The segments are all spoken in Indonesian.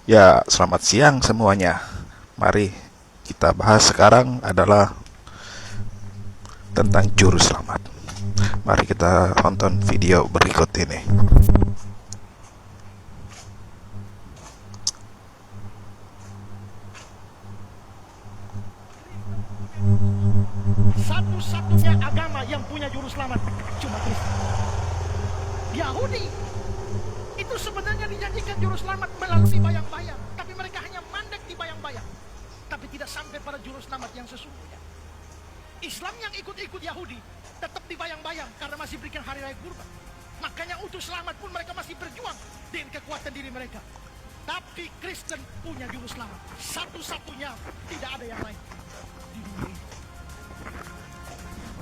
Ya, selamat siang semuanya. Mari kita bahas sekarang adalah tentang juru selamat. Mari kita tonton video berikut ini. Kristen punya juru selamat. Satu-satunya agama yang punya juru selamat cuma Kristen. Yahudi itu sebenarnya dijanjikan juru selamat melalui bayang-bayang, tapi mereka hanya mandek di bayang-bayang, tapi tidak sampai pada juru selamat yang sesungguhnya. Islam yang ikut-ikut Yahudi tetap di bayang-bayang karena masih berikan hari raya kurban. Makanya untuk selamat pun mereka masih berjuang dengan kekuatan diri mereka. Tapi Kristen punya juru selamat satu-satunya, tidak ada yang lain di dunia ini.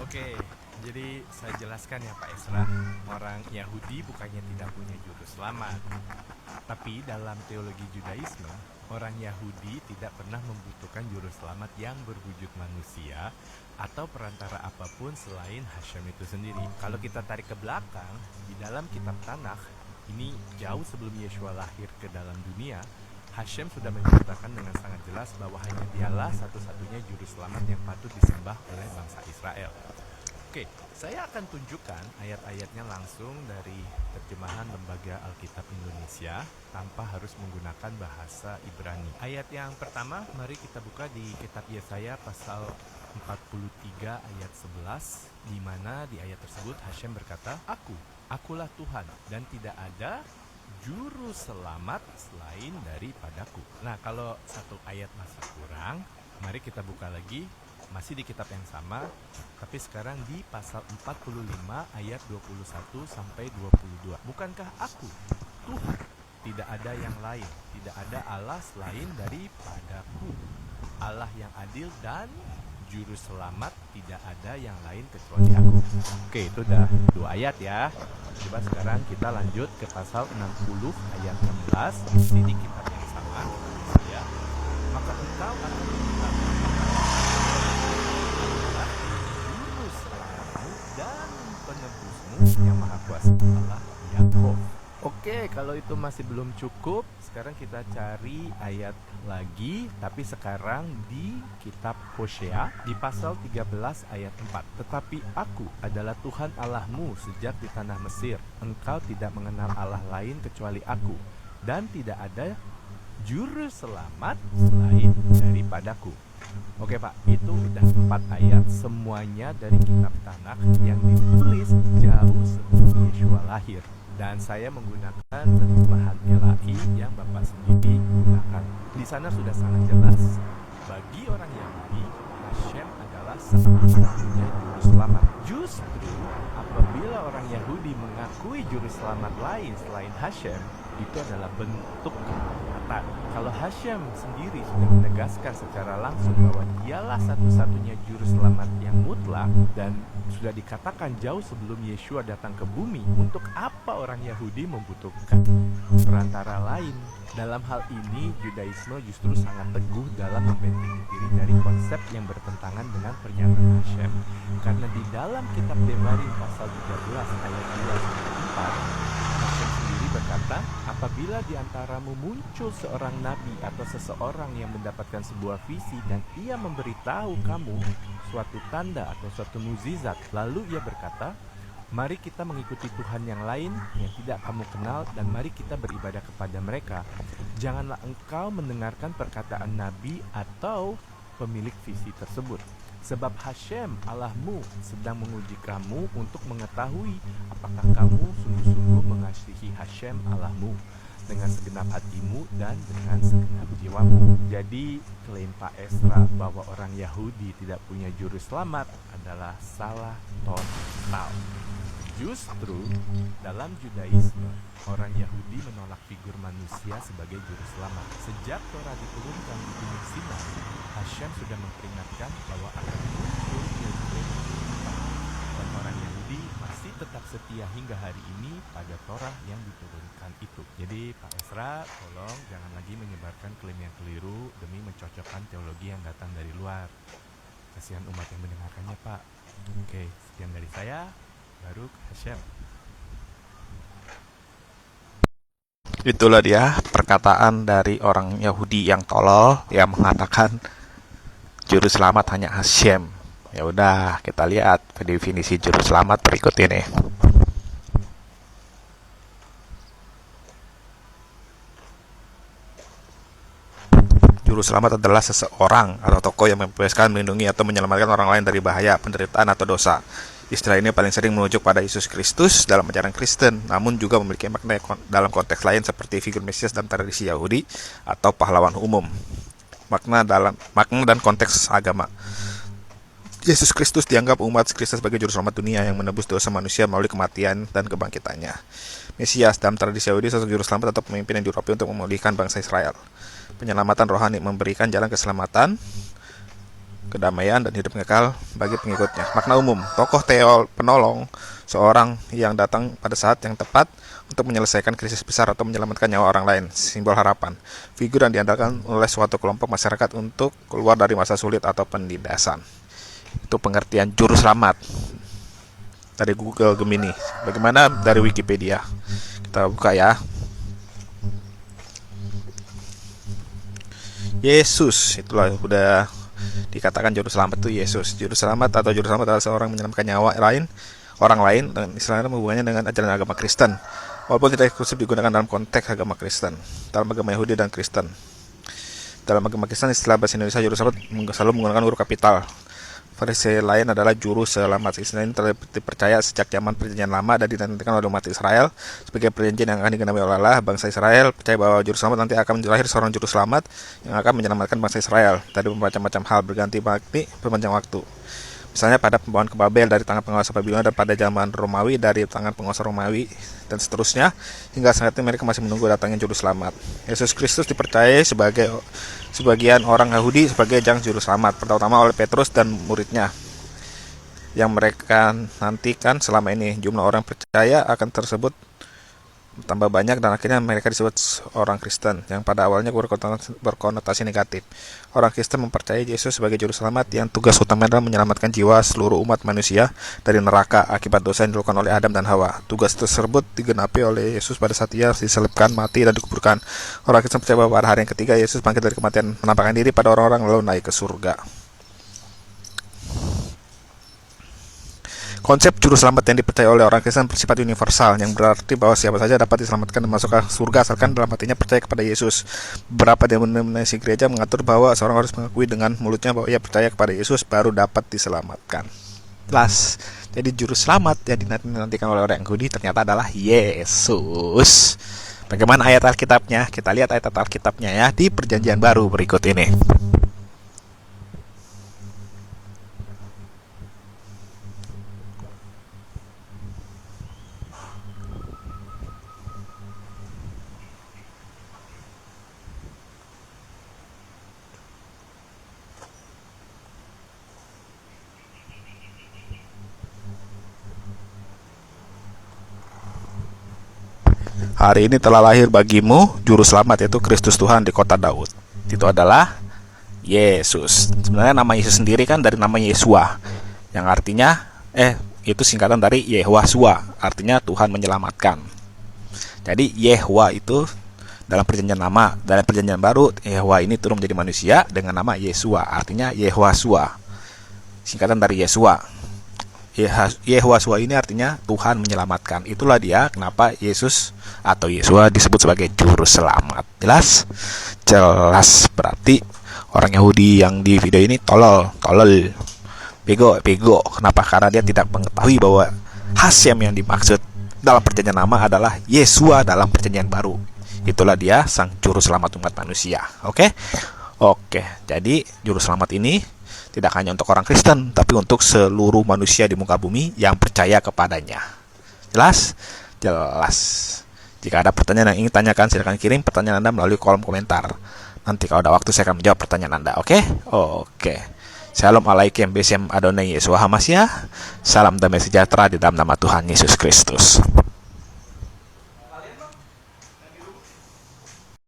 Oke, jadi saya jelaskan ya Pak Esra, orang Yahudi bukannya tidak punya juru selamat. Tapi dalam teologi Judaisme, orang Yahudi tidak pernah membutuhkan juru selamat yang berwujud manusia atau perantara apapun selain Hashem itu sendiri. Kalau kita tarik ke belakang, di dalam kitab Tanakh, ini jauh sebelum Yeshua lahir ke dalam dunia, Hashem sudah menyatakan dengan sangat jelas bahwa hanya dialah satu-satunya juru selamat yang patut disembah oleh bangsa Israel. Oke, saya akan tunjukkan ayat-ayatnya langsung dari terjemahan Lembaga Alkitab Indonesia tanpa harus menggunakan bahasa Ibrani. Ayat yang pertama, mari kita buka di kitab Yesaya pasal 43 ayat 11, di mana di ayat tersebut Hashem berkata, akulah Tuhan dan tidak ada juru selamat selain daripadaku. Nah, kalau satu ayat masih kurang, mari kita buka lagi, masih di kitab yang sama, tapi sekarang di pasal 45 ayat 21 sampai 22. Bukankah aku, Tuhan, tidak ada yang lain, tidak ada Allah selain daripadaku, Allah yang adil dan juru selamat tidak ada yang lain kecuali aku. Oke, itu udah 2 ayat ya. Coba sekarang kita lanjut ke pasal 60 ayat 16, masih di kitab yang sama ya. Maka engkau akan mengetahui juru selamatmu dan penebusmu yang maha kuasa, Allah Yakov. Oke, kalau itu masih belum cukup, sekarang kita cari ayat lagi, tapi sekarang di kitab Hosea di pasal 13 ayat 4. Tetapi aku adalah Tuhan Allahmu sejak di tanah Mesir. Engkau tidak mengenal Allah lain kecuali aku, dan tidak ada juru selamat selain daripadaku. Oke Pak, itu udah 4 ayat, semuanya dari kitab Tanakh yang ditulis jauh sebelum Yeshua lahir. Dan saya menggunakan terjemahan LAI yang Bapak sendiri gunakan. Di sana sudah sangat jelas, bagi orang Yahudi, Hashem adalah satu-satunya juru selamat. Justru apabila orang Yahudi mengakui juru selamat lain selain Hashem, itu adalah bentuk kehormatan. Kalau Hashem sendiri sudah menegaskan secara langsung bahwa dialah satu-satunya juru selamat yang mutlak dan sudah dikatakan jauh sebelum Yeshua datang ke bumi, untuk apa orang Yahudi membutuhkan perantara lain? Dalam hal ini, Judaisme justru sangat teguh dalam membentengi diri dari konsep yang bertentangan dengan pernyataan Hashem. Karena di dalam kitab Devarim pasal 13 ayat 2-4, Hashem sendiri berkata, apabila di antaramu muncul seorang nabi atau seseorang yang mendapatkan sebuah visi dan ia memberitahu kamu suatu tanda atau suatu mukjizat, lalu ia berkata, mari kita mengikuti Tuhan yang lain yang tidak kamu kenal dan mari kita beribadah kepada mereka. Janganlah engkau mendengarkan perkataan nabi atau pemilik visi tersebut. Sebab Hashem Allahmu sedang menguji kamu untuk mengetahui apakah kamu sungguh-sungguh mengasihi Hashem Allahmu dengan segenap hatimu dan dengan segenap jiwamu. Jadi klaim Pak Esra bahwa orang Yahudi tidak punya juru selamat adalah salah total. Justru dalam Judaisme, orang Yahudi menolak figur manusia sebagai juru selamat. Sejak Torah diturunkan di Gunung Sinai, Hashem sudah memperingatkan bahwa akan muncul murid-murid dan orang Yahudi masih tetap setia hingga hari ini pada Torah yang diturunkan itu. Jadi Pak Esra, tolong jangan lagi menyebarkan klaim yang keliru demi mencocokkan teologi yang datang dari luar. Kasihan umat yang mendengarkannya, Pak. Oke, sekian dari saya. Baruch Hashem. Itulah dia perkataan dari orang Yahudi yang tolol yang mengatakan juru selamat hanya Hashem. Ya udah, kita lihat definisi juru selamat berikut ini. Juru selamat adalah seseorang atau tokoh yang membebaskan, melindungi, atau menyelamatkan orang lain dari bahaya, penderitaan, atau dosa. Istilah ini paling sering merujuk pada Yesus Kristus dalam ajaran Kristen, namun juga memiliki makna dalam konteks lain seperti figur Mesias dalam tradisi Yahudi atau pahlawan umum. Makna dan konteks agama. Yesus Kristus dianggap umat Kristen sebagai juru selamat dunia yang menebus dosa manusia melalui kematian dan kebangkitannya. Mesias dalam tradisi Yahudi sosok juru selamat atau pemimpin yang dirapi untuk memulihkan bangsa Israel. Penyelamatan rohani, memberikan jalan keselamatan, kedamaian, dan hidup kekal bagi pengikutnya. Makna umum, tokoh penolong, seorang yang datang pada saat yang tepat untuk menyelesaikan krisis besar atau menyelamatkan nyawa orang lain, simbol harapan. Figur yang diandalkan oleh suatu kelompok masyarakat untuk keluar dari masa sulit atau penindasan. Itu pengertian juru selamat dari Google Gemini. Bagaimana dari Wikipedia? Kita buka ya. Yesus, itulah udah dikatakan juru selamat itu Yesus. Juru selamat atau juru selamat adalah seorang menyelamatkan nyawa orang lain, dan istilahnya hubungannya dengan ajaran agama Kristen. Walaupun tidak eksklusif digunakan dalam konteks agama Kristen, dalam agama Yahudi dan Kristen. Dalam agama Kristen, istilah bahasa Indonesia juru selamat selalu menggunakan huruf kapital. Versi lain adalah juru selamat. Istilah ini dipercaya sejak zaman perjanjian lama dan dinantikan oleh umat Israel sebagai perjanjian yang akan digenapi oleh Allah. Bangsa Israel percaya bahwa juru selamat nanti akan lahir seorang juru selamat yang akan menyelamatkan bangsa Israel dari macam-macam hal berganti berpanjang waktu. Misalnya pada pembawaan ke Babel dari tangan penguasa Babilonia, dan pada zaman Romawi dari tangan penguasa Romawi, dan seterusnya, hingga saat ini mereka masih menunggu datangnya juru selamat. Yesus Kristus dipercaya sebagai sebagian orang Yahudi sebagai juru selamat, terutama oleh Petrus dan muridnya, yang mereka nantikan selama ini. Jumlah orang percaya akan tersebut tambah banyak dan akhirnya mereka disebut orang Kristen, yang pada awalnya berkonotasi negatif. Orang Kristen mempercayai Yesus sebagai juru selamat yang tugas utamanya adalah menyelamatkan jiwa seluruh umat manusia dari neraka akibat dosa yang dilakukan oleh Adam dan Hawa. Tugas tersebut digenapi oleh Yesus pada saat Ia disalibkan, mati, dan dikuburkan. Orang Kristen percaya bahwa pada hari yang ketiga Yesus bangkit dari kematian, menampakkan diri pada orang-orang lalu naik ke surga. Konsep juru selamat yang dipercaya oleh orang Kristen bersifat universal, yang berarti bahwa siapa saja dapat diselamatkan dan masuk ke surga asalkan dalam hatinya percaya kepada Yesus. Beberapa denominasi gereja mengatur bahwa seorang harus mengakui dengan mulutnya bahwa ia percaya kepada Yesus baru dapat diselamatkan. Jelas. Jadi juru selamat yang dinantikan oleh orang Yahudi ternyata adalah Yesus. Bagaimana ayat Alkitabnya? Kita lihat ayat Alkitabnya ya di Perjanjian Baru berikut ini. Hari ini telah lahir bagimu juru selamat, yaitu Kristus Tuhan di kota Daud. Itu adalah Yesus. Sebenarnya nama Yesus sendiri kan dari nama Yesua, yang artinya itu singkatan dari Yehwasua, artinya Tuhan menyelamatkan. Jadi Yehwa itu dalam perjanjian lama, dalam perjanjian baru Yehwa ini turun menjadi manusia dengan nama Yesua, artinya Yehwasua, singkatan dari Yesua. Yehwasua ini artinya Tuhan menyelamatkan. Itulah dia kenapa Yesus atau Yesua disebut sebagai juru selamat. Jelas? Jelas. Berarti orang Yahudi yang di video ini tolol, bego. Kenapa? Karena dia tidak mengetahui bahwa Hashem yang dimaksud dalam perjanjian lama adalah Yesua dalam perjanjian baru. Itulah dia sang juru selamat umat manusia. Oke. Jadi juru selamat ini tidak hanya untuk orang Kristen, tapi untuk seluruh manusia di muka bumi yang percaya kepadanya. Jelas? Jelas. Jika ada pertanyaan yang ingin tanyakan, silakan kirim pertanyaan Anda melalui kolom komentar. Nanti kalau ada waktu saya akan menjawab pertanyaan Anda. Oke. Shalom alaikum, Besem Adonai Yeshua HaMashiach. Salam damai sejahtera di dalam nama Tuhan Yesus Kristus.